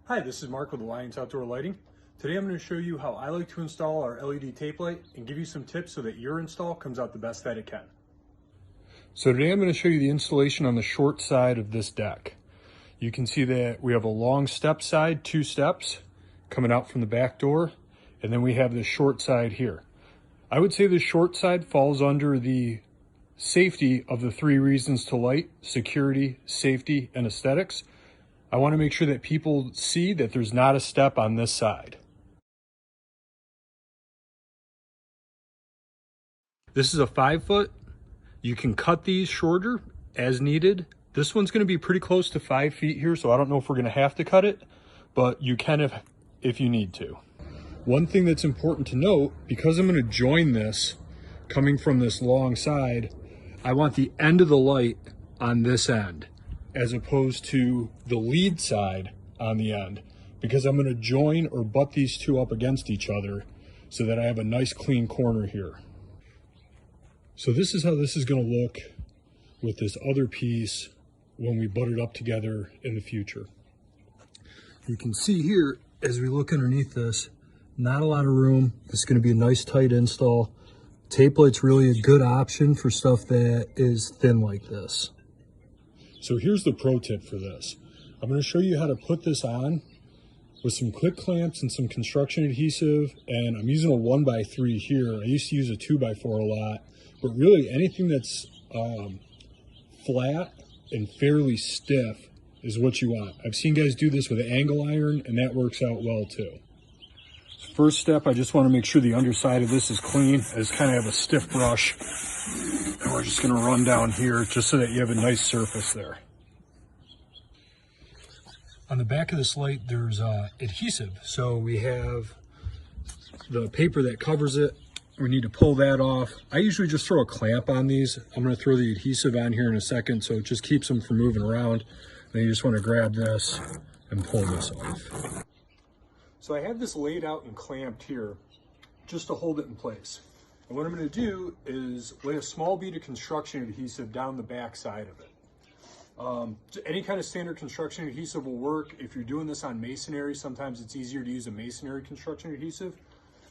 Hi, this is Mark with Alliance Outdoor Lighting. Today I'm going to show you how I like to install our LED tape light and give you some tips so that your install comes out the best that it can. So today I'm going to show you the installation on the short side of this deck. You can see that we have a long step side, 2 steps coming out from the back door, and then we have the short side here. I would say the short side falls under the safety of the 3 reasons to light: security, safety, and aesthetics. I want to make sure that people see that there's not a step on this side. This is a 5-foot. You can cut these shorter as needed. This one's going to be pretty close to 5 feet here, so I don't know if we're going to have to cut it, but you can if you need to. One thing that's important to note, because I'm going to join this coming from this long side, I want the end of the light on this end, as opposed to the lead side on the end, because I'm going to join or butt these two up against each other so that I have a nice clean corner here. So this is how this is going to look with this other piece when we butt it up together in the future. You can see here, as we look underneath this, not a lot of room. It's going to be a nice tight install. Tape light's really a good option for stuff that is thin like this. So here's the pro tip for this. I'm going to show you how to put this on with some quick clamps and some construction adhesive, and I'm using a 1x3 here. I used to use a 2x4 a lot, but really anything that's flat and fairly stiff is what you want. I've seen guys do this with an angle iron, and that works out well too. First step, I just want to make sure the underside of this is clean. I just kind of have a stiff brush, and we're just going to run down here just so that you have a nice surface there. On the back of this light, there's adhesive. So we have the paper that covers it. We need to pull that off. I usually just throw a clamp on these. I'm going to throw the adhesive on here in a second, so it just keeps them from moving around. Then you just want to grab this and pull this off. So I have this laid out and clamped here just to hold it in place. And what I'm going to do is lay a small bead of construction adhesive down the back side of it. Any kind of standard construction adhesive will work. If you're doing this on masonry, sometimes it's easier to use a masonry construction adhesive.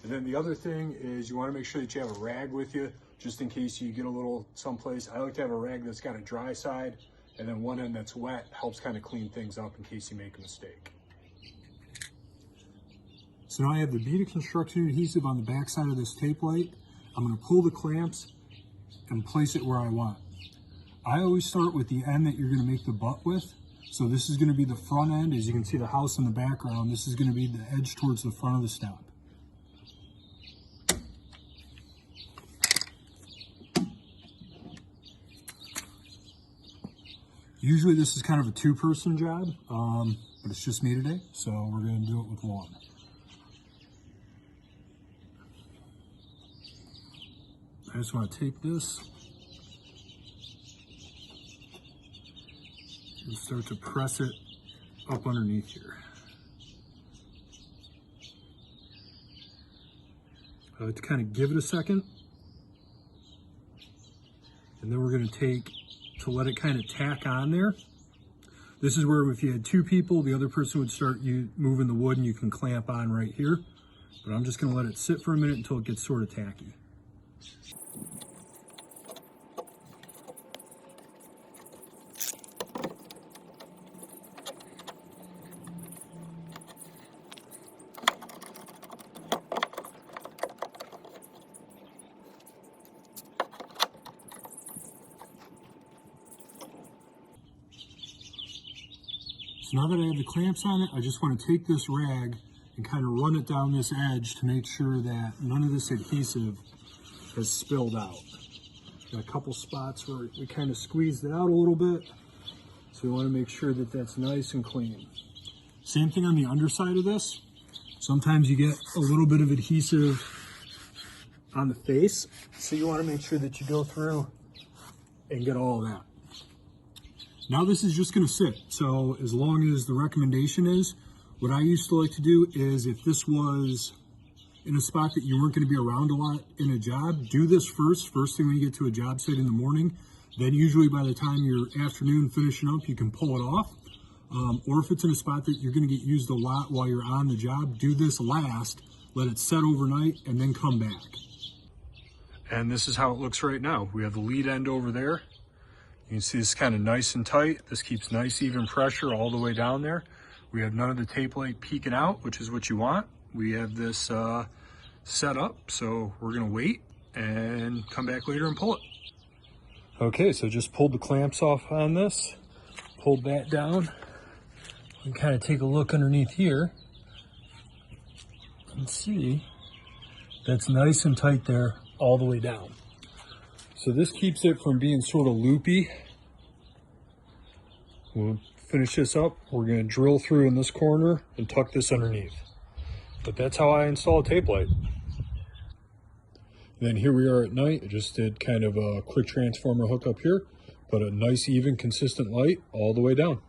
And then the other thing is you want to make sure that you have a rag with you, just in case you get a little someplace. I like to have a rag that's got a dry side, and then one end that's wet. Helps kind of clean things up in case you make a mistake. So now I have the bead of construction adhesive on the back side of this tape light. I'm going to pull the clamps and place it where I want. I always start with the end that you're going to make the butt with. So this is going to be the front end. As you can see the house in the background, this is going to be the edge towards the front of the stump. Usually this is kind of a 2-person job, but it's just me today, so we're going to do it with one. I just want to take this and start to press it up underneath here. I like to kind of give it a second, and then we're going to let it kind of tack on there. This is where if you had 2 people, the other person would start moving the wood, and you can clamp on right here. But I'm just going to let it sit for a minute until it gets sort of tacky. So now that I have the clamps on it, I just want to take this rag and kind of run it down this edge to make sure that none of this adhesive has spilled out. Got a couple spots where we kind of squeezed it out a little bit, so we want to make sure that that's nice and clean. Same thing on the underside of this. Sometimes you get a little bit of adhesive on the face, so you want to make sure that you go through and get all of that. Now this is just going to sit. So as long as the recommendation is, what I used to like to do is if this was in a spot that you weren't going to be around a lot in a job, do this first thing when you get to a job site in the morning. Then usually by the time you're afternoon finishing up, you can pull it off. Or if it's in a spot that you're going to get used a lot while you're on the job, do this last, let it set overnight, and then come back. And this is how it looks right now. We have the lead end over there. You can see it's kind of nice and tight. This keeps nice even pressure all the way down there. We have none of the tape light peeking out, which is what you want. We have this set up, so we're gonna wait and come back later and pull it. Okay, so just pulled the clamps off on this, pulled that down. You can kind of take a look underneath here and see that's nice and tight there all the way down. So this keeps it from being sort of loopy. We'll finish this up. We're going to drill through in this corner and tuck this underneath. But that's how I install a tape light. And then here we are at night. I just did kind of a quick transformer hook up here, but a nice, even, consistent light all the way down.